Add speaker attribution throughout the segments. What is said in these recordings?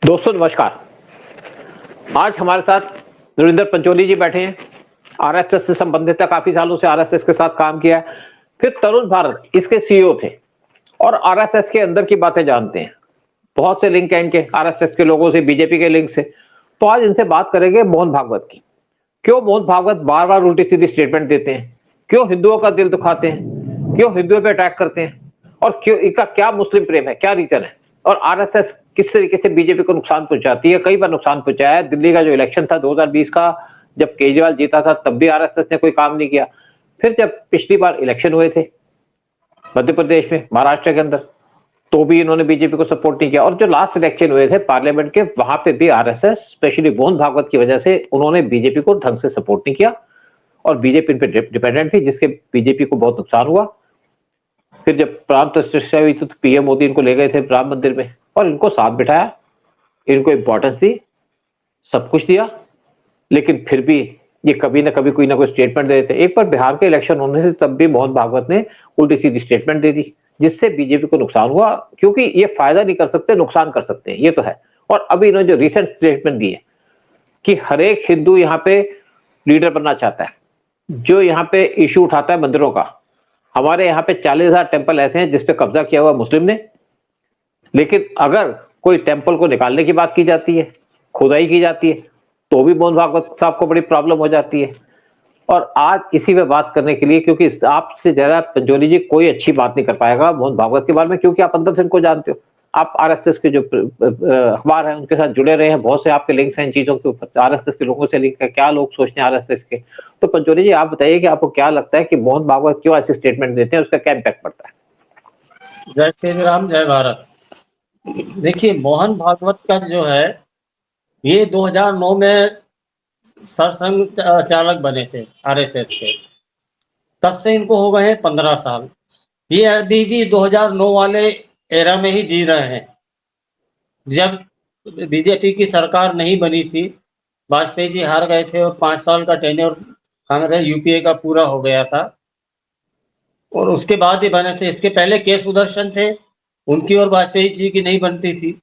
Speaker 1: दोस्तों नमस्कार। आज हमारे साथ नरेंद्र पंचोली जी बैठे हैं। आरएसएस से संबंधित है, काफी सालों से आरएसएस के साथ काम किया है। फिर तरुण भारत इसके सीईओ थे और आरएसएस के अंदर की बातें जानते हैं। बहुत से लिंक हैं इनके आरएसएस के लोगों से, बीजेपी के लिंक से। तो आज इनसे बात करेंगे मोहन भागवत की। क्यों मोहन भागवत बार बार उल्टी सीधी स्टेटमेंट देते हैं, क्यों हिंदुओं का दिल दुखाते हैं, क्यों हिंदुओं पे अटैक करते हैं, और क्यों इनका क्या मुस्लिम प्रेम है, क्या रीजन है, और आरएसएस किस तरीके से बीजेपी को नुकसान पहुंचाती है। कई बार नुकसान पहुंचाया है। दिल्ली का जो इलेक्शन था 2020 का, जब केजरीवाल जीता था तब भी आरएसएस ने कोई काम नहीं किया। फिर जब पिछली बार इलेक्शन हुए थे मध्य प्रदेश में, महाराष्ट्र के अंदर, तो भी इन्होंने बीजेपी को सपोर्ट नहीं किया। और जो लास्ट इलेक्शन हुए थे पार्लियामेंट के, वहां पे भी आरएसएस स्पेशली मोहन भागवत की वजह से उन्होंने बीजेपी को ढंग से सपोर्ट नहीं किया और बीजेपी इन पे डिपेंडेंट थी, जिसके बीजेपी को बहुत नुकसान हुआ। फिर जब प्राण प्रतिष्ठा हुई तो पीएम मोदी इनको ले गए थे राम मंदिर में और इनको साथ बिठाया, इनको इंपॉर्टेंस दी, सब कुछ दिया, लेकिन फिर भी ये कभी ना कभी कोई ना कोई स्टेटमेंट दे देते। एक बार बिहार के इलेक्शन होने से तब भी मोहन भागवत ने उल्टी सीधी स्टेटमेंट दे दी, जिससे बीजेपी को नुकसान हुआ, क्योंकि ये फायदा नहीं कर सकते, नुकसान कर सकते हैं, ये तो है। और अभी इन्होंने जो रिसेंट स्टेटमेंट दी है कि हर एक हिंदू यहाँ पे लीडर बनना चाहता है, जो यहाँ पे इशू उठाता है मंदिरों का। हमारे यहाँ पे 40,000 टेम्पल ऐसे हैं जिसपे कब्जा किया हुआ मुस्लिम ने, लेकिन अगर कोई टेम्पल को निकालने की बात की जाती है, खुदाई की जाती है, तो भी मोहन भागवत साहब को बड़ी प्रॉब्लम हो जाती है। और आज इसी पे बात करने के लिए, क्योंकि आपसे ज्यादा पंचोली जी कोई अच्छी बात नहीं कर पाएगा मोहन भागवत के बारे में, क्योंकि आप अंदर से इनको जानते हो। आप आरएसएस के जो अखबार है उनके साथ जुड़े रहे हैं, बहुत से आपके लिंक्स हैं इन चीजों के ऊपर, आरएसएस के लोगों से लिंक है, क्या लोग सोचते हैं आरएसएस के। तो पंचोली जी आप बताइए कि आपको क्या लगता है कि मोहन भागवत क्यों ऐसे स्टेटमेंट देते हैं, उसका क्या इम्पैक्ट पड़ता है।
Speaker 2: जय श्री राम, जय भारत। देखिए, मोहन भागवत का जो है, ये 2009 में सरसंघ चालक बने थे आरएसएस के। तब से इनको हो गए हैं 15 साल। ये अभी भी 2009 वाले एरा में ही जी रहे हैं, जब बीजेपी की सरकार नहीं बनी थी। वाजपेयी जी हार गए थे और 5 साल का टेन्योर कांग्रेस यूपीए का पूरा हो गया था, और उसके बाद ही बने थे। इसके पहले के सुदर्शन थे, उनकी और वाजपेयी जी की नहीं बनती थी।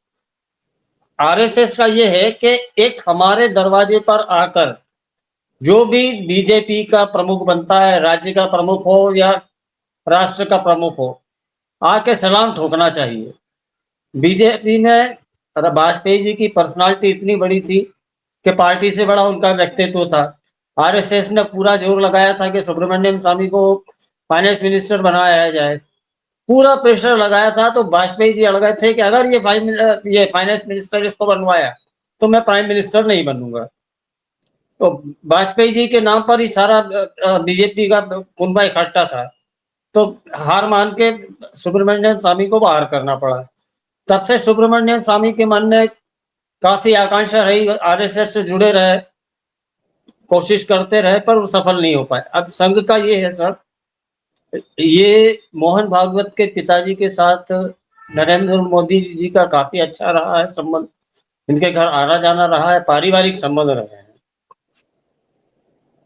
Speaker 2: आरएसएस का ये है कि एक हमारे दरवाजे पर आकर जो भी बीजेपी का प्रमुख बनता है, राज्य का प्रमुख हो या राष्ट्र का प्रमुख हो, आके सलाम ठोकना चाहिए। बीजेपी में वाजपेयी जी की पर्सनालिटी इतनी बड़ी थी कि पार्टी से बड़ा उनका व्यक्तित्व था। आरएसएस ने पूरा जोर लगाया था कि सुब्रमण्यम स्वामी को फाइनेंस मिनिस्टर बनाया जाए, पूरा प्रेशर लगाया था। तो वाजपेयी जी अड़ गए थे कि अगर ये फाइनेंस मिनिस्टर इसको बनवाया तो मैं प्राइम मिनिस्टर नहीं बनूंगा। तो वाजपेयी जी के नाम पर ही सारा बीजेपी का कुनबा इकट्ठा था। तो हार मान के सुब्रमण्यम स्वामी को बाहर करना पड़ा। तब से सुब्रमण्यम स्वामी के मन में काफी आकांक्षा रही, आरएसएस से जुड़े रहे, कोशिश करते रहे, पर वो सफल नहीं हो पाए। अब संघ का ये है सर, ये मोहन भागवत के पिताजी के साथ नरेंद्र मोदी जी का काफी अच्छा रहा है संबंध। इनके घर आना जाना रहा है, पारिवारिक संबंध रहे हैं।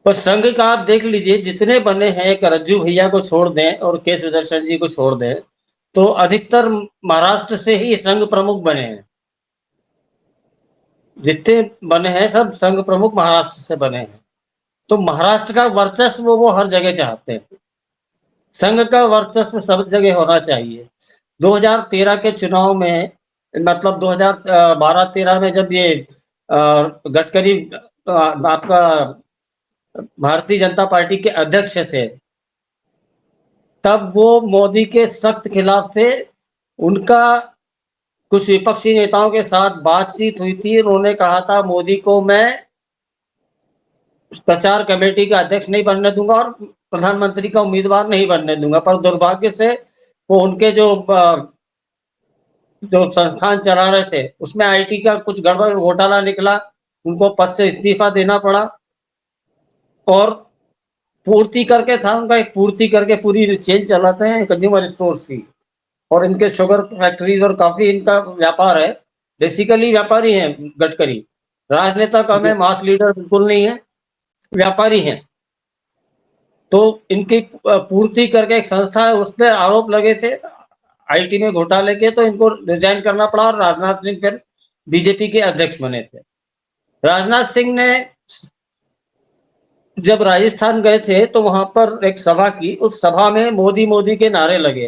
Speaker 2: पर संघ का आप देख लीजिए, जितने बने हैं, एक रज्जू भैया को छोड़ दें और के सुदर्शन जी को छोड़ दें, तो अधिकतर महाराष्ट्र से ही संघ प्रमुख बने हैं। जितने बने हैं सब संघ प्रमुख महाराष्ट्र से बने हैं। तो महाराष्ट्र का वर्चस्व वो हर जगह चाहते हैं। संघ का वर्चस्व सब जगह होना चाहिए। 2013 के चुनाव में, मतलब 2012-13 में, जब ये गडकरी आपका भारतीय जनता पार्टी के अध्यक्ष थे, तब वो मोदी के सख्त खिलाफ थे। उनका कुछ विपक्षी नेताओं के साथ बातचीत हुई थी। उन्होंने कहा था मोदी को मैं प्रचार कमेटी का अध्यक्ष नहीं बनने दूंगा और प्रधानमंत्री का उम्मीदवार नहीं बनने दूंगा। पर दुर्भाग्य से वो उनके जो संस्थान चला रहे थे उसमें आईटी का कुछ गड़बड़ घोटाला निकला, उनको पद से इस्तीफा देना पड़ा। और पूर्ति करके था उनका, एक पूर्ति करके पूरी चेन चलाते हैं कंज्यूमर स्टोर्स की, और इनके शुगर फैक्ट्रीज और काफी इनका व्यापार है। बेसिकली व्यापारी हैं गडकरी, राजनेता का में मास लीडर बिल्कुल नहीं है, व्यापारी हैं। तो इनकी पूर्ति करके एक संस्था है, उस पर आरोप लगे थे आईटी में घोटाले के, तो इनको रिजाइन करना पड़ा और राजनाथ सिंह फिर बीजेपी के अध्यक्ष बने थे। राजनाथ सिंह ने जब राजस्थान गए थे तो वहां पर एक सभा की, उस सभा में मोदी मोदी के नारे लगे।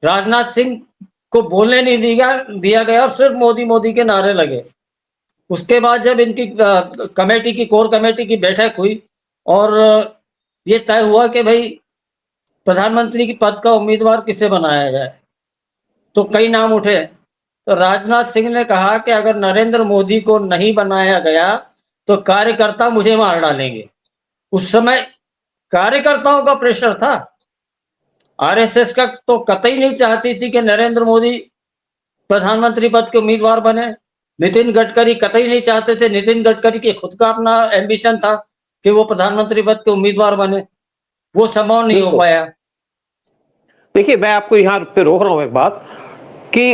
Speaker 2: राजनाथ सिंह को बोलने नहीं दिया गया और सिर्फ मोदी मोदी के नारे लगे। उसके बाद जब इनकी कमेटी की, कोर कमेटी की बैठक हुई और ये तय हुआ कि भाई प्रधानमंत्री की पद का उम्मीदवार किसे बनाया जाए, तो कई नाम उठे। तो राजनाथ सिंह ने कहा कि अगर नरेंद्र मोदी को नहीं बनाया गया तो कार्यकर्ता मुझे मार डालेंगे। उस समय कार्यकर्ताओं का प्रेशर था। आरएसएस का तो कतई नहीं चाहती थी कि नरेंद्र मोदी प्रधानमंत्री पद के उम्मीदवार बने। नितिन गडकरी कतई नहीं चाहते थे। नितिन गडकरी के खुद का अपना एम्बिशन था कि वो प्रधानमंत्री पद के उम्मीदवार बने। वो संभव नहीं हो पाया।
Speaker 1: देखिए, मैं आपको यहाँ पे रोक रहा हूँ एक बात कि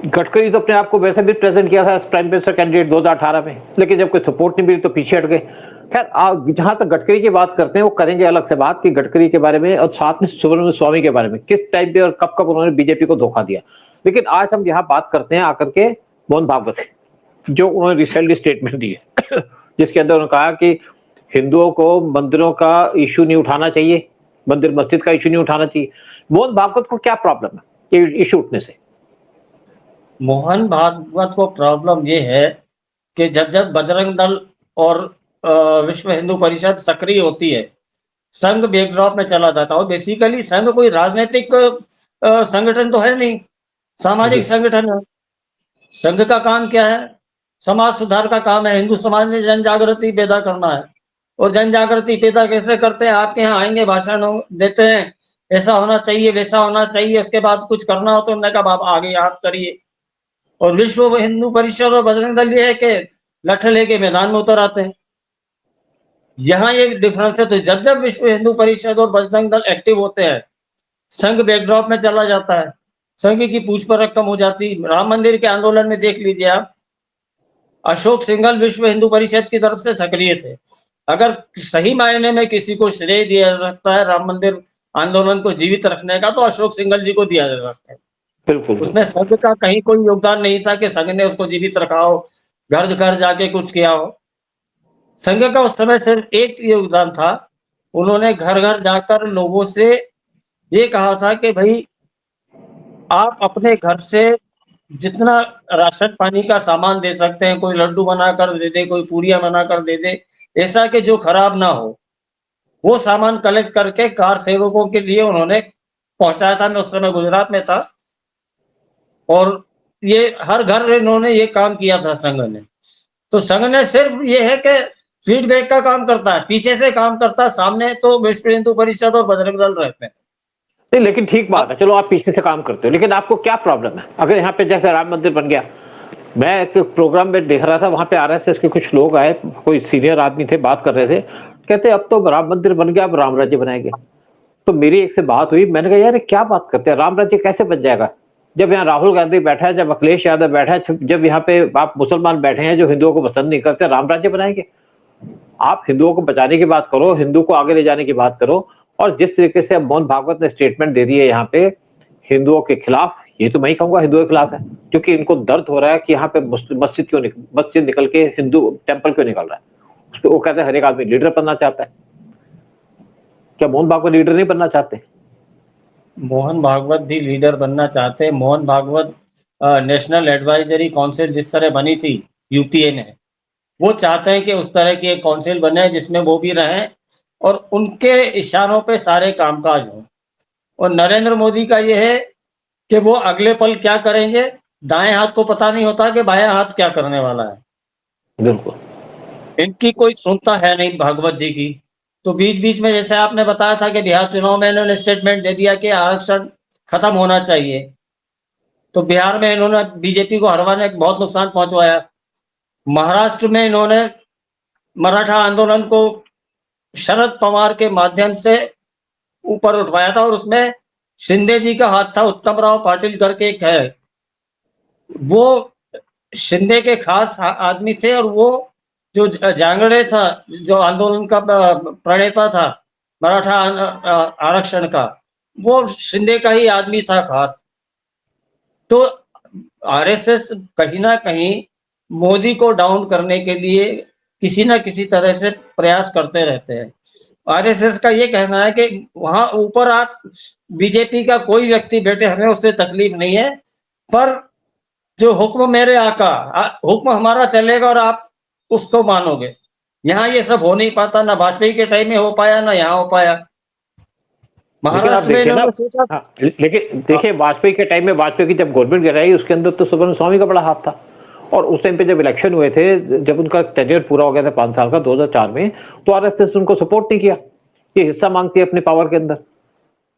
Speaker 1: गडकरी तो अपने आप को वैसे भी प्रेजेंट किया था प्राइम मिनिस्टर कैंडिडेट 2018 में, लेकिन जब कोई सपोर्ट नहीं मिली तो पीछे हट गए। खैर, जहां तक गडकरी की बात करते हैं वो करेंगे अलग से बात कि गडकरी के बारे में और साथ में सुब्रमण्यम स्वामी के बारे में किस टाइम पे और कब कब उन्होंने बीजेपी को धोखा दिया। लेकिन आज हम यहाँ बात करते हैं आकर के मोहन भागवत की, जो उन्होंने रिसेंटली स्टेटमेंट दी है जिसके अंदर उन्होंने कहा कि हिंदुओं को मंदिरों का इशू नहीं उठाना चाहिए, मंदिर मस्जिद का इशू नहीं उठाना चाहिए। मोहन भागवत को क्या प्रॉब्लम है ये इशू उठने से?
Speaker 2: मोहन भागवत को प्रॉब्लम ये है कि जब जब बजरंग दल और विश्व हिंदू परिषद सक्रिय होती है, संघ बैकड्रॉप में चला जाता है। और बेसिकली संघ कोई राजनीतिक संगठन तो है नहीं, सामाजिक संगठन है। संघ का काम क्या है? समाज सुधार का काम है। हिंदू समाज में जन जागृति पैदा करना है। और जन जागृति पैदा कैसे करते हैं? आपके यहाँ आएंगे, भाषण देते हैं, ऐसा होना चाहिए, वैसा होना चाहिए, उसके बाद कुछ करना हो तो उन्होंने कहा आप आगे याद करिए। और विश्व हिंदू परिषद और बजरंग दल ये है कि लठ लेके मैदान में उतर आते हैं। यहाँ ये डिफरेंस है। तो जब जब विश्व हिंदू परिषद और बजरंग दल एक्टिव होते हैं, संघ बैकड्रॉप में चला जाता है, संघ की पूछ परख कम हो जाती। राम मंदिर के आंदोलन में देख लीजिए आप, अशोक सिंघल विश्व हिंदू परिषद की तरफ से सक्रिय थे। अगर सही मायने में किसी को श्रेय दिया जा सकता है राम मंदिर आंदोलन को जीवित रखने का, तो अशोक सिंघल जी को दिया जा सकता है।
Speaker 1: बिल्कुल,
Speaker 2: उसमें संघ का कहीं कोई योगदान नहीं था कि संघ ने उसको जीवित रखा हो, घर घर जाके कुछ किया हो। संघ का उस समय सिर्फ एक योगदान था, उन्होंने घर घर जाकर लोगों से ये कहा था कि भाई आप अपने घर से जितना राशन पानी का सामान दे सकते हैं, कोई लड्डू बनाकर दे दे, कोई पूड़ियां बनाकर दे दे, ऐसा कि जो खराब ना हो, वो सामान कलेक्ट करके कार सेवकों के लिए उन्होंने पहुंचाया था। मैं उस समय गुजरात में था और ये हर घर इन्होंने ये काम किया था संघ ने। तो संघ ने सिर्फ ये है कि फीडबैक का काम करता है, पीछे से काम करता है, सामने तो विश्व हिंदू परिषद और बजरंग दल रहते हैं।
Speaker 1: नहीं, लेकिन ठीक बात है, चलो आप पीछे से काम करते हो, लेकिन आपको क्या प्रॉब्लम है अगर यहाँ पे जैसे राम मंदिर बन गया? मैं एक प्रोग्राम में देख रहा था, वहां पे आरएसएस के कुछ लोग आए, कोई सीनियर आदमी थे, बात कर रहे थे, कहते अब तो राम मंदिर बन गया, अब राम राज्य बनाएंगे। तो मेरी एक से बात हुई, मैंने कहा यार क्या बात करते हैं, राम राज्य कैसे बन जाएगा? जब यहाँ राहुल गांधी बैठा है, जब अखिलेश यादव बैठा है, जब यहाँ पे आप मुसलमान बैठे हैं जो हिंदुओं को पसंद नहीं करते, राम राज्य बनाएंगे? आप हिंदुओं को बचाने की बात करो, हिंदू को आगे ले जाने की बात करो। और जिस तरीके से अब मोहन भागवत ने स्टेटमेंट दे दी है यहाँ पे हिंदुओं के खिलाफ, ये तो मैं ही कहूंगा हिंदुओं के खिलाफ है, क्योंकि इनको दर्द हो रहा है कि यहाँ पे मस्जिद निकल के हिंदू टेंपल क्यों निकल रहा है। उसपे वो कहते हैं हर एक आदमी लीडर बनना चाहता है। क्या मोहन भागवत लीडर नहीं बनना चाहते?
Speaker 2: मोहन भागवत भी लीडर बनना चाहते हैं। Mohan Bhagwat national advisory council जिस तरह बनी थी यूपीए ने, वो चाहते हैं कि उस तरह की एक काउंसिल बने जिसमें वो भी रहें और उनके इशारों पे सारे कामकाज हों। और नरेंद्र मोदी का ये है कि वो अगले पल क्या करेंगे, दाएं हाथ को पता नहीं होता कि बायां हाथ क्या करने वाला है।
Speaker 1: बिल्कुल,
Speaker 2: इनकी कोई सुनता है नहीं भागवत जी की। तो बीच बीच में जैसे आपने बताया था कि बिहार चुनाव में इन्होंने स्टेटमेंट दे दिया कि आरक्षण खत्म होना चाहिए, तो बिहार में इन्होंने बीजेपी को हरवाने बहुत नुकसान पहुंचवाया। महाराष्ट्र में इन्होंने मराठा आंदोलन को शरद पवार के माध्यम से ऊपर उठवाया था और उसमें शिंदे जी का हाथ था। उत्तम राव पाटिल करके एक है, वो शिंदे के खास आदमी थे और वो जो जांगड़े था, जो आंदोलन का प्रणेता था मराठा आरक्षण का, वो शिंदे का ही आदमी था खास। तो आरएसएस कहीं ना कहीं मोदी को डाउन करने के लिए किसी ना किसी तरह से प्रयास करते रहते हैं। आरएसएस का ये कहना है कि वहां ऊपर आप बीजेपी का कोई व्यक्ति बैठे, हमें उससे तकलीफ नहीं है, पर जो हुक्म मेरे आका, हुक्म हमारा चलेगा और आप उसको मानोगे। यहाँ ये सब हो नहीं पाता, ना वाजपेयी के टाइम में हो पाया, ना यहाँ हो पाया।
Speaker 1: लेकिन आप
Speaker 2: महाराष्ट्र में
Speaker 1: देखिए ना,
Speaker 2: इन्होंने सोचा।
Speaker 1: हाँ, लेकिन देखिए वाजपेयी के टाइम में, वाजपेयी की जब गवर्नमेंट गिराई उसके अंदर तो सुब्रमण्य स्वामी का बड़ा हाथ था। और उस टाइम पे जब इलेक्शन हुए थे, जब उनका टेन्योर पूरा हो गया था 5 साल का 2004 में, तो आरएसएस उनको सपोर्ट नहीं किया, ये हिस्सा मांगती है अपने पावर के अंदर।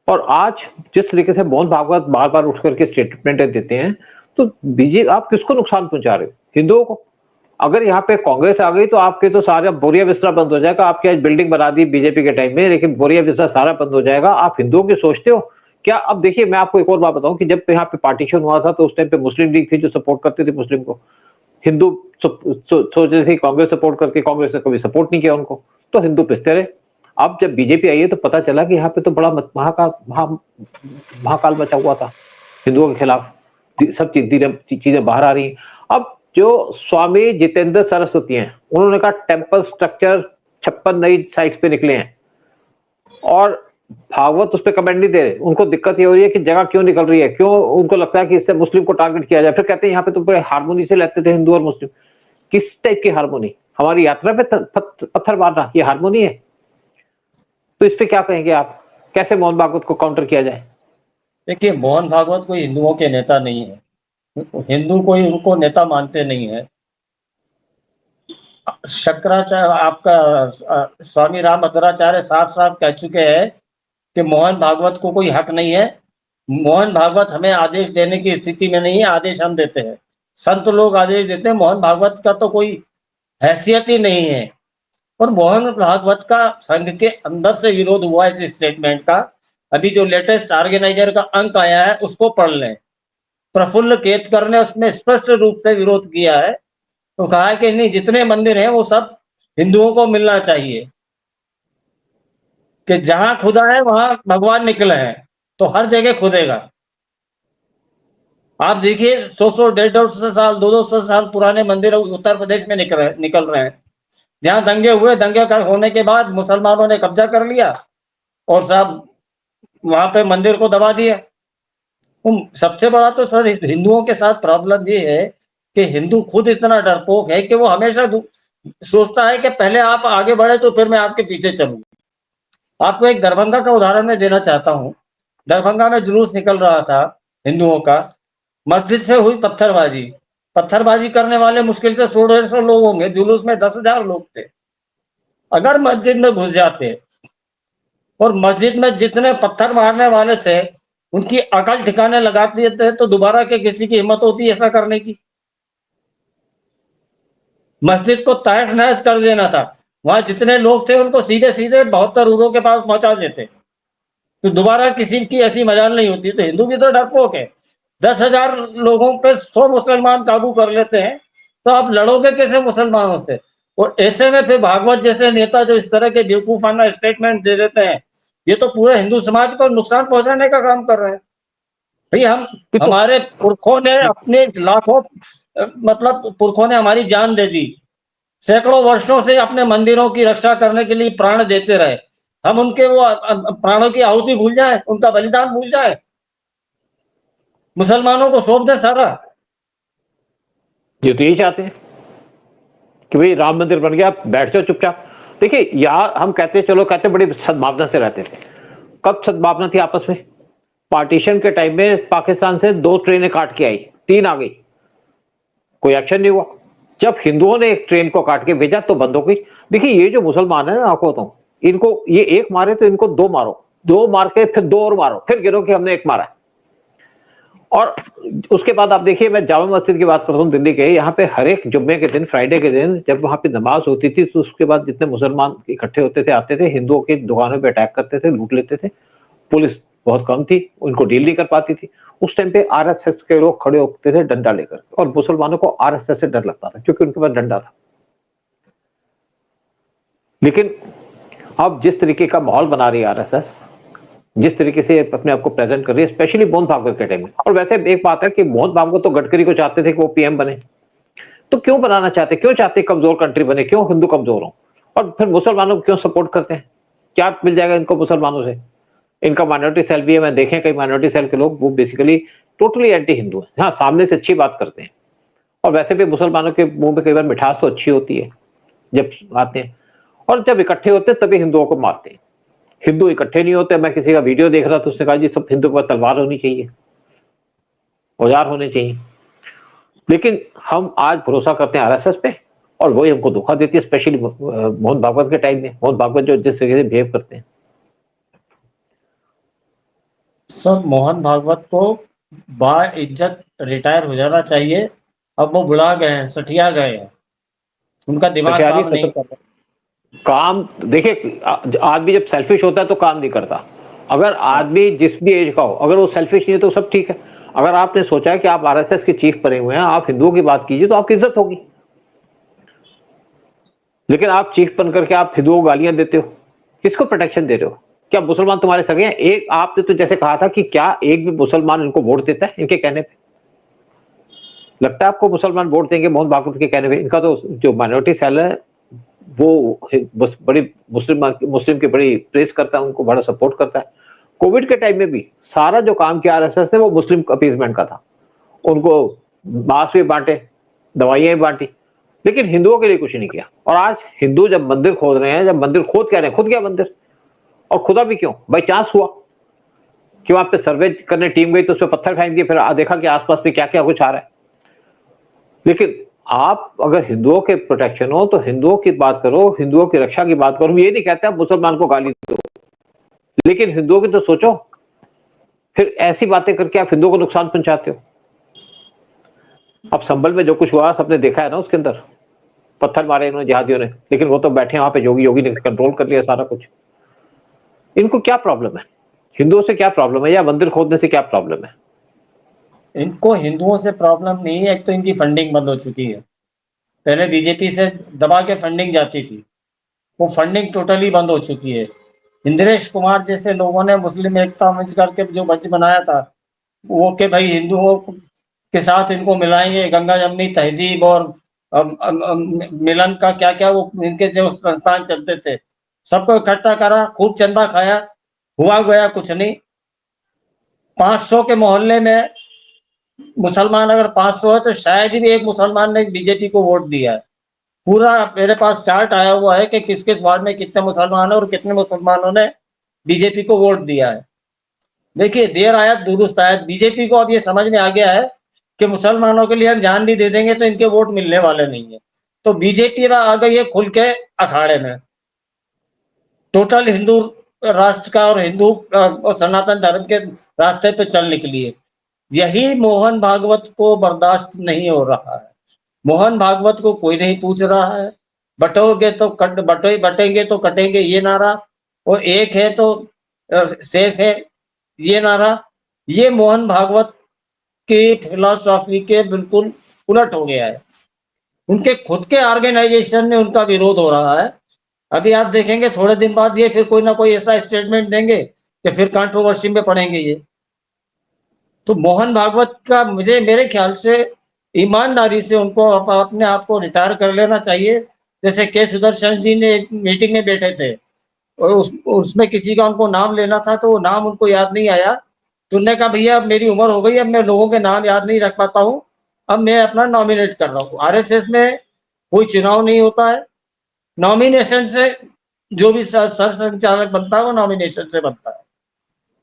Speaker 1: और आज जिस तरीके से मोहन भागवत बार बार उठ करके स्टेटमेंट देते हैं, तो बीजेपी आप किसको नुकसान पहुंचा रहे हो? हिंदुओं को। अगर यहाँ पे कांग्रेस आ गई तो आपके तो सारा बोरिया बिस्तरा बंद हो जाएगा। आपकी आज बिल्डिंग बना दी बीजेपी के टाइम में, लेकिन बोरिया बिस्तरा सारा बंद हो जाएगा। आप हिंदुओं की सोचते हो क्या? अब देखिए मैं आपको एक और बात बताऊं कि जब यहाँ पे पार्टीशन हुआ था तो उस टाइम पे मुस्लिम लीग थी जो सपोर्ट करती थी मुस्लिम को, हिंदू सोच रहे थे कांग्रेस सपोर्ट करके, कांग्रेस ने कभी सपोर्ट नहीं किया उनको, तो हिंदू पिसते रहे। अब जब बीजेपी आई है तो पता चला कि यहाँ पे तो बड़ा महाकाल मचा हुआ था हिंदुओं के खिलाफ, सब चीजें बाहर आ रही हैं। अब जो स्वामी जितेंद्र सरस्वती हैं, उन्होंने कहा टेम्पल स्ट्रक्चर 56 नई साइट्स पे निकले हैं, और भागवत उस पर कमेंट नहीं दे रहे। उनको दिक्कत ये हो रही है कि जगह क्यों निकल रही है, क्यों उनको लगता है कि इससे मुस्लिम को टारगेट किया जाए। फिर कहते हैं यहाँ पे तो बड़े हारमोनी से रहते थे हिंदू और मुस्लिम। किस टाइप की हारमोनी? हमारी यात्रा पे पत्थर मारना ये हारमोनी है? तो इस पे क्या कहेंगे आप? कैसे मोहन भागवत को काउंटर किया जाए?
Speaker 2: देखिए, मोहन भागवत कोई हिंदुओं के नेता नहीं है, हिंदू कोई उनको नेता मानते नहीं है। शंकराचार्य आपका स्वामी रामभद्राचार्य साफ साफ कह चुके हैं कि मोहन भागवत को कोई हक नहीं है। मोहन भागवत हमें आदेश देने की स्थिति में नहीं है, आदेश हम देते हैं, संत लोग आदेश देते हैं। मोहन भागवत का तो कोई हैसियत ही नहीं है। और मोहन भागवत का संघ के अंदर से विरोध हुआ इस स्टेटमेंट का। अभी जो लेटेस्ट ऑर्गेनाइजर का अंक आया है उसको पढ़ लें। प्रफुल्ल केतकर ने उसमें स्पष्ट रूप से विरोध किया है, तो कहा है कि नहीं, जितने मंदिर हैं वो सब हिंदुओं को मिलना चाहिए, कि जहां खुदा है वहां भगवान निकले हैं, तो हर जगह खुदेगा। आप देखिए 100 150 साल 200 साल पुराने मंदिर उत्तर प्रदेश में निकल रहे हैं। जहां दंगे हुए, दंगे होने के बाद मुसलमानों ने कब्जा कर लिया और सब वहां पे मंदिर को दबा दिया। सबसे बड़ा तो सर हिंदुओं के साथ प्रॉब्लम ये है कि हिंदू खुद इतना डरपोक है कि वो हमेशा सोचता है कि पहले आप आगे बढ़े तो फिर मैं आपके पीछे चलूं। आपको एक दरभंगा का उदाहरण मैं देना चाहता हूं। दरभंगा में जुलूस निकल रहा था हिंदुओं का, मस्जिद से हुई पत्थरबाजी करने वाले मुश्किल से 100-150 लोग होंगे, जुलूस में 10,000 लोग थे। अगर मस्जिद में घुस जाते और मस्जिद में जितने पत्थर मारने वाले थे उनकी अकल ठिकाने लगा देते थे, तो दोबारा के किसी की हिम्मत होती ऐसा करने की? मस्जिद को तहस नहस कर देना था। वहां जितने लोग थे उनको सीधे सीधे 72 उरों के पास पहुंचा देते, तो दोबारा किसी की ऐसी मजाल नहीं होती। तो हिंदू भी तो डरपोक है। 10,000 लोगों पे 100 मुसलमान काबू कर लेते हैं, तो आप लड़ोगे कैसे मुसलमानों से? और ऐसे में फिर भागवत जैसे नेता जो इस तरह के बेवकूफाना स्टेटमेंट दे देते हैं, ये तो पूरे हिंदू समाज को नुकसान पहुंचाने का काम कर रहे हैं। भाई हमारे पुरखों ने अपने लाखों, मतलब पुरखों ने हमारी जान दे दी, सैकड़ों वर्षों से अपने मंदिरों की रक्षा करने के लिए प्राण देते रहे। हम उनके वो प्राणों की आहुति भूल जाए, उनका बलिदान भूल जाए, मुसलमानों को सौंप दें सारा?
Speaker 1: ये तो यही चाहते हैं कि भाई राम मंदिर बन गया, बैठ जाओ चुपचाप। देखिए यार, हम कहते चलो कहते बड़ी सद्भावना से रहते थे। कब सद्भावना थी आपस में? पार्टीशन के टाइम में पाकिस्तान से 2 ट्रेनें काट के आई, 3 आ गई, कोई एक्शन नहीं हुआ। जब हिंदुओं ने एक ट्रेन को काट के भेजा तो बंद हो गई। देखिए ये जो मुसलमान है ना, आपको बताऊं, इनको ये एक मारे तो इनको 2 मारो, 2 मार के फिर 2 और मारो, फिर गिरो कि हमने 1 मारा। और उसके बाद आप देखिए, मैं जामा मस्जिद की बात करता हूँ दिल्ली के, यहाँ पे हर एक जुम्मे के दिन, फ्राइडे के दिन जब वहां पे नमाज होती थी तो उसके बाद जितने मुसलमान इकट्ठे होते थे, आते थे, हिंदुओं की दुकानों पे अटैक करते थे, लूट लेते थे। पुलिस बहुत कम थी, उनको डील नहीं कर पाती थी। उस टाइम पे आरएसएस के लोग खड़े होते थे डंडा लेकर, और मुसलमानों को आरएसएस से डर लगता था क्योंकि उनके पास डंडा था। लेकिन अब जिस तरीके का माहौल बना रही है आरएसएस, जिस तरीके से अपने आप को प्रेजेंट कर रही है, स्पेशली मोहन भागवत के टाइम में। और वैसे एक बात है कि मोहन भागवत तो गडकरी को चाहते थे कि वो पीएम बने, तो क्यों बनाना चाहते, क्यों चाहते कमजोर कंट्री बने, क्यों हिंदू कमजोर हो, और फिर मुसलमानों को क्यों सपोर्ट करते हैं, क्या मिल जाएगा इनको मुसलमानों से। इनका माइनॉरिटी सेल भी है, मैं देखें कई माइनॉरिटी सेल के लोग वो बेसिकली टोटली एंटी हिंदू है। हाँ, सामने से अच्छी बात करते हैं, और वैसे भी मुसलमानों के मुंह में कई बार मिठास तो अच्छी होती है जब आते हैं, और जब इकट्ठे होते हैं तभी हिंदुओं को मारते हैं। हिंदू इकट्ठे नहीं होते। मैं किसी का वीडियो देख रहा था, उसने कहा जी सब हिंदू के पास तलवार होनी चाहिए, औजार होने चाहिए। लेकिन हम आज भरोसा करते हैं आरएसएस पे, और वही हमको धोखा देती है, स्पेशली मोहन भागवत के टाइम में। मोहन भागवत जो जिस तरीके से बिहेव करते हैं।
Speaker 2: सर मोहन भागवत को बाइज्जत रिटायर हो जाना चाहिए। अब वो बुढ़ा गए हैं, सठिया गए हैं, उनका दिमाग
Speaker 1: सठियारी
Speaker 2: काम नहीं कर रहा।
Speaker 1: काम देखिए, आदमी जब सेल्फिश होता है तो काम नहीं करता। अगर आदमी जिस भी एज का हो, अगर वो सेल्फिश नहीं है तो सब ठीक है। अगर आपने सोचा है कि आप आरएसएस के चीफ बने हुए हैं, आप हिंदुओं की बात कीजिए तो आपकी इज्जत होगी। लेकिन आप चीफ बन करके आप हिंदुओं को गालियां देते हो, किसको प्रोटेक्शन दे रहे हो? क्या मुसलमान तुम्हारे सगे हैं? एक आपने तो जैसे कहा था कि क्या एक भी मुसलमान इनको वोट देता है इनके कहने पे? लगता है आपको मुसलमान वोट देंगे मोहन भागवत के कहने पे? इनका तो जो माइनॉरिटी सेल है वो बस बड़ी मुस्लिम की बड़ी प्रेस करता है, उनको बड़ा सपोर्ट करता है। कोविड के टाइम में भी सारा जो काम किया आरएसएस ने वो मुस्लिम अपीसमेंट का था। उनको मास्क भी बांटे, दवाइयां भी बांटी, लेकिन हिंदुओं के लिए कुछ नहीं किया। और आज हिंदू जब मंदिर खोद रहे हैं, जब मंदिर खोद कह रहे हैं, खुद गया मंदिर, और खुदा भी क्यों? बाई चांस हुआ कि वहां पे सर्वे करने टीम गई तो उसमें पत्थर फेंक दिए, फिर देखा कि आसपास में क्या क्या कुछ आ रहा है। लेकिन आप अगर हिंदुओं के प्रोटेक्शन हो तो हिंदुओं की बात करो, हिंदुओं की रक्षा की बात करो। ये नहीं कहते आप मुसलमान को गाली दो, लेकिन हिंदुओं की तो सोचो। फिर ऐसी बातें करके आप हिंदुओं को नुकसान पहुंचाते हो। अब संभल में जो कुछ हुआ सबने देखा है ना, उसके अंदर पत्थर मारे इन्होंने जिहादियों ने, लेकिन वो तो बैठे वहां पे, योगी ने कंट्रोल कर लिया सारा कुछ। इनको क्या प्रॉब्लम है? हिंदुओं से क्या प्रॉब्लम है, या मंदिर खोदने से क्या प्रॉब्लम है?
Speaker 2: इनको हिंदुओं से प्रॉब्लम नहीं है, एक तो इनकी फंडिंग बंद हो चुकी है। पहले बीजेपी से दबा के फंडिंग जाती थी, वो फंडिंग टोटली बंद हो चुकी है। इंद्रेश कुमार जैसे लोगों ने मुस्लिम एकता मंच करके जो मंच बनाया था, वो के भाई हिंदुओं के साथ इनको मिलाएंगे, गंगा जमनी तहजीब और मिलन का क्या क्या वो इनके जो संस्थान चलते थे, सबको इकट्ठा करा, खूब चंदा खाया, हुआ गया कुछ नहीं। 500 के मोहल्ले में मुसलमान अगर 500 है तो शायद ही एक मुसलमान ने बीजेपी को वोट दिया है। पूरा मेरे पास चार्ट आया हुआ है कि किस किस वार्ड में कितने मुसलमान है और कितने मुसलमानों ने बीजेपी को वोट दिया है। देखिए, देर आया दुरुस्त आया। बीजेपी को अब ये समझ में आ गया है कि मुसलमानों के लिए हम जान भी दे देंगे तो इनके वोट मिलने वाले नहीं है। तो बीजेपी आ गई है खुल के अखाड़े में, टोटल हिंदू राष्ट्र का और हिंदू और सनातन धर्म के रास्ते पे चल निकली है। यही मोहन भागवत को बर्दाश्त नहीं हो रहा है। मोहन भागवत को कोई नहीं पूछ रहा है। बटोगे तो बटेंगे तो कटेंगे ये नारा, और एक है तो सेफ है ये नारा, ये मोहन भागवत की फिलॉसफी के बिल्कुल उलट हो गया है। उनके खुद के ऑर्गेनाइजेशन में उनका विरोध हो रहा है। अभी आप देखेंगे थोड़े दिन बाद ये फिर कोई ना कोई ऐसा स्टेटमेंट देंगे कि फिर कंट्रोवर्सी में पड़ेंगे ये। तो मोहन भागवत का मुझे मेरे ख्याल से ईमानदारी से उनको अपने आप को रिटायर कर लेना चाहिए। जैसे के सुदर्शन जी ने एक मीटिंग में बैठे थे और उसमें किसी का उनको नाम लेना था तो वो नाम उनको याद नहीं आया, तो उन्होंने कहा भैया अब मेरी उम्र हो गई, अब मैं लोगों के नाम याद नहीं रख पाता हूँ, अब मैं अपना नॉमिनेट कर रहा हूँ। आरएसएस में कोई चुनाव नहीं होता है, नॉमिनेशन से जो भी सर संचालक बनता है वो नॉमिनेशन से बनता है।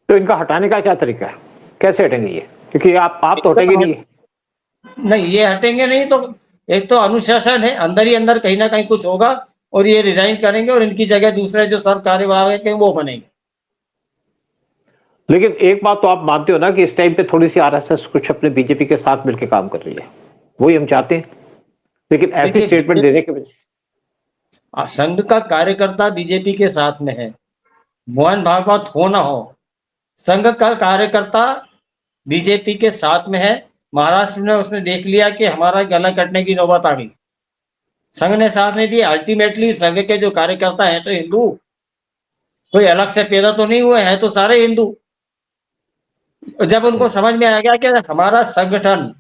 Speaker 1: तो इनका हटाने का क्या तरीका है, कैसे हटेंगे ये? क्योंकि आप तो हटेंगे नहीं।
Speaker 2: नहीं, ये हटेंगे नहीं तो एक तो अनुशासन है, अंदर ही अंदर कहीं ना कहीं कुछ होगा और ये रिजाइन करेंगे और इनकी जगह दूसरे जो सरकारी विभाग के वो बनेंगे।
Speaker 1: लेकिन एक बात तो आप मानते हो ना कि इस टाइम पे थोड़ी सी आरएसएस कुछ अपने बीजेपी के साथ मिलकर काम कर रही है, वही हम चाहते हैं। लेकिन ऐसी स्टेटमेंट देने के वजह
Speaker 2: संघ का कार्यकर्ता बीजेपी के साथ में है, मोहन भागवत हो ना हो, संघ का कार्यकर्ता बीजेपी के साथ में है। महाराष्ट्र में उसने देख लिया कि हमारा गला कटने की नौबत आ गई, संघ ने साथ नहीं दिया। अल्टीमेटली संघ के जो कार्यकर्ता हैं तो हिंदू, कोई अलग से पैदा तो नहीं हुए हैं, तो सारे हिंदू। जब उनको समझ में आ गया कि हमारा संगठन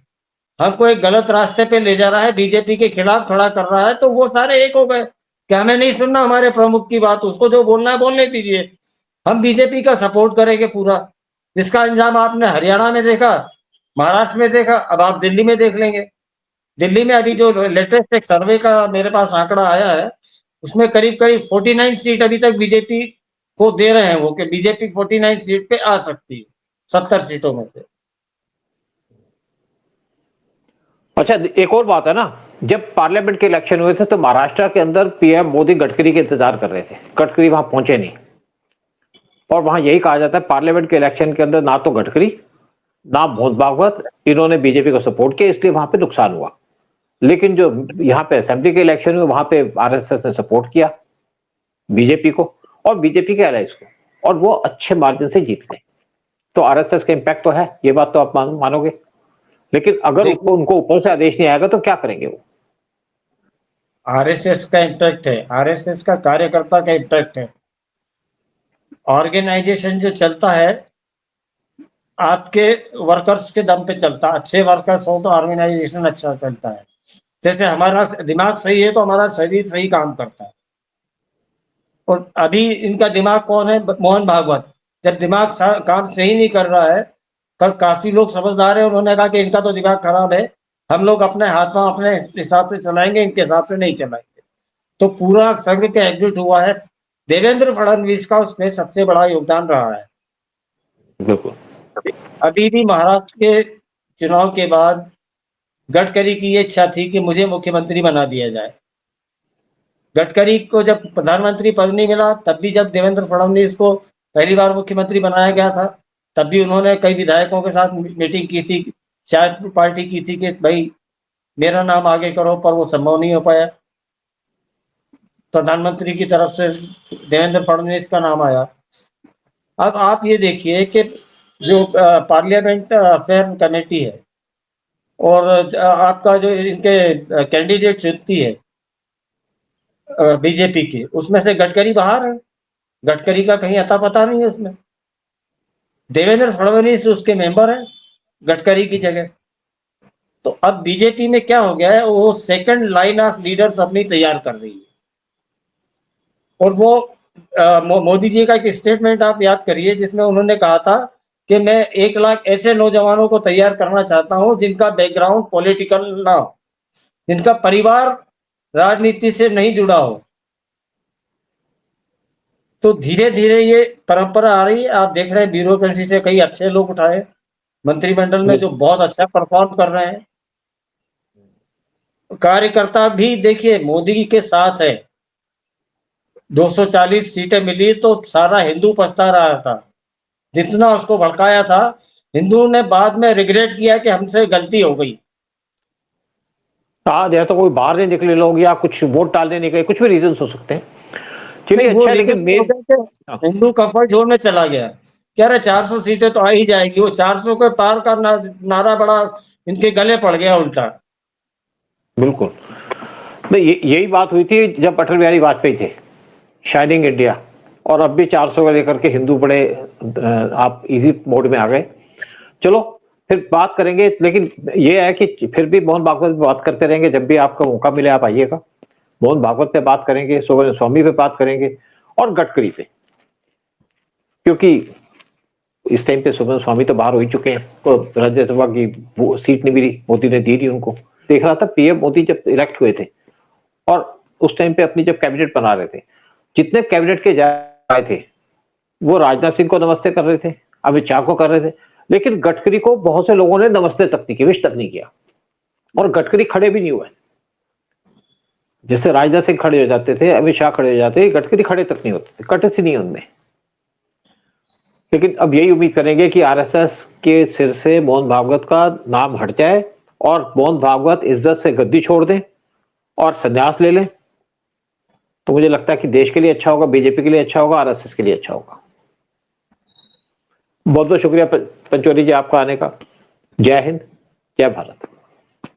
Speaker 2: हमको एक गलत रास्ते पे ले जा रहा है, बीजेपी के खिलाफ खड़ा कर रहा है, तो वो सारे एक हो गए कि हमें नहीं सुनना हमारे प्रमुख की बात, उसको जो बोलना है बोलने दीजिए, हम बीजेपी का सपोर्ट करेंगे पूरा। इसका अंजाम आपने हरियाणा में देखा, महाराष्ट्र में देखा, अब आप दिल्ली में देख लेंगे। दिल्ली में अभी जो लेटेस्ट एक सर्वे का मेरे पास आंकड़ा आया है, उसमें करीब करीब 49 सीट अभी तक बीजेपी को दे रहे हैं वो, कि बीजेपी 49 सीट पे आ सकती है 70 सीटों में से।
Speaker 1: अच्छा, एक और बात है ना, जब पार्लियामेंट के इलेक्शन हुए थे तो महाराष्ट्र के अंदर पीएम मोदी गडकरी के इंतजार कर रहे थे, गडकरी वहां पहुंचे नहीं। और वहां यही कहा जाता है पार्लियामेंट के इलेक्शन के अंदर ना तो गडकरी ना मोहन भागवत इन्होंने बीजेपी को सपोर्ट किया, इसलिए वहां पे नुकसान हुआ। लेकिन जो यहाँ पे असेंबली के इलेक्शन हुए वहां पे आरएसएस ने सपोर्ट किया बीजेपी को और बीजेपी के अलायंस को, और वो अच्छे मार्जिन से जीत गए। तो आरएसएस का इम्पैक्ट तो है, ये बात तो आप मानोगे। लेकिन अगर उनको ऊपर से आदेश नहीं आएगा तो क्या करेंगे वो?
Speaker 2: आरएसएस का इम्पैक्ट है, आरएसएस का कार्यकर्ता का इम्पैक्ट है। ऑर्गेनाइजेशन जो चलता है आपके वर्कर्स के दम पे चलता है। अच्छे वर्कर्स हो तो ऑर्गेनाइजेशन अच्छा चलता है। जैसे हमारा दिमाग सही है तो हमारा शरीर सही काम करता है। और अभी इनका दिमाग कौन है? मोहन भागवत। जब दिमाग काम सही नहीं कर रहा है, काफी लोग समझदार है, उन्होंने कहा कि इनका तो दिमाग खराब है, हम लोग अपने हाथ में अपने हिसाब से चलाएंगे, इनके हिसाब से नहीं चलाएंगे। तो पूरा संघ का एकजुट हुआ है। देवेंद्र फडणवीस का उसमें सबसे बड़ा योगदान रहा है।
Speaker 1: बिल्कुल।
Speaker 2: अभी भी महाराष्ट्र के चुनाव के बाद गडकरी की ये इच्छा थी कि मुझे मुख्यमंत्री बना दिया जाए। गडकरी को जब प्रधानमंत्री पद नहीं मिला, तब भी जब देवेंद्र फडणवीस को पहली बार मुख्यमंत्री बनाया गया था, तब भी उन्होंने कई विधायकों के साथ मीटिंग की थी, शायद पार्टी की थी कि भाई मेरा नाम आगे करो, पर वो संभव नहीं हो पाया। प्रधानमंत्री की तरफ से देवेंद्र फडणवीस का नाम आया। अब आप ये देखिए कि जो पार्लियामेंट अफेयर कमेटी है और आपका जो इनके कैंडिडेट चुनती है बीजेपी के, उसमें से गडकरी बाहर है। गडकरी का कहीं अता पता नहीं है उसमें। देवेंद्र फडणवीस उसके मेंबर है गडकरी की जगह। तो अब बीजेपी में क्या हो गया है, वो सेकंड लाइन ऑफ लीडर्स अपनी तैयार कर रही है। और वो मोदी जी का एक स्टेटमेंट आप याद करिए, जिसमें उन्होंने कहा था कि मैं 1 लाख ऐसे नौजवानों को तैयार करना चाहता हूं जिनका बैकग्राउंड पॉलिटिकल ना हो, जिनका परिवार राजनीति से नहीं जुड़ा हो। तो धीरे धीरे ये परंपरा आ रही है। आप देख रहे हैं ब्यूरोक्रेसी से कई अच्छे लोग उठाए मंत्रिमंडल में जो बहुत अच्छा परफॉर्म कर रहे हैं। कार्यकर्ता भी देखिए मोदी के साथ है। 240 सीटें मिली तो सारा हिंदू पछता रहा था, जितना उसको भड़काया था। हिंदू ने बाद में रिग्रेट किया कि हमसे गलती हो गई।
Speaker 1: आज या तो कोई बाहर नहीं निकले लोग या कुछ वोट डालने नहीं गए, कुछ भी रीजन हो सकते हैं। चलिए अच्छा है, लेकिन
Speaker 2: हिंदू कंफर्ट जोन में चला गया। कह रहे 400 सीटें तो आ ही जाएगी। वो 400 के पार का नारा बड़ा इनके गले पड़ गया उल्टा।
Speaker 1: बिल्कुल नहीं, यही बात हुई थी जब अटल बिहारी वाजपेयी थे, शाइनिंग इंडिया, और अब भी 400 को लेकर के हिंदू बड़े आप इजी मोड में आ गए। चलो फिर बात करेंगे, लेकिन ये है कि फिर भी मोहन भागवत पे बात करते रहेंगे। जब भी आपका मौका मिले आप आइएगा, मोहन भागवत पे बात करेंगे, सुब्रमण्यम स्वामी पे बात करेंगे और गडकरी पे, क्योंकि इस टाइम पे सुब्रमण्यम स्वामी तो बाहर हो ही चुके हैं, तो राज्यसभा की वो सीट नहीं मिली, मोदी ने दी नहीं उनको। देख रहा था पीएम मोदी जब इलेक्ट हुए थे और उस टाइम पे अपनी जब कैबिनेट बना रहे थे, जितने कैबिनेट के जाए थे वो राजनाथ सिंह को नमस्ते कर रहे थे, अमित शाह को कर रहे थे, लेकिन गडकरी को बहुत से लोगों ने नमस्ते तक नहीं किया, विश तक नहीं किया, और गडकरी खड़े भी नहीं हुए। जैसे राजनाथ सिंह खड़े हो जाते थे, अमित शाह खड़े हो जाते, गडकरी खड़े तक नहीं होते थे, कटसी नहीं उनमें। लेकिन अब यही उम्मीद करेंगे कि आरएसएस के सिर से मोहन भागवत का नाम हट जाए और मोहन भागवत इज्जत से गद्दी छोड़ दें और संन्यास ले लें, तो मुझे लगता है कि देश के लिए अच्छा होगा, बीजेपी के लिए अच्छा होगा, आरएसएस के लिए अच्छा होगा। बहुत बहुत शुक्रिया पंचोली जी आपका आने का। जय हिंद, जय भारत।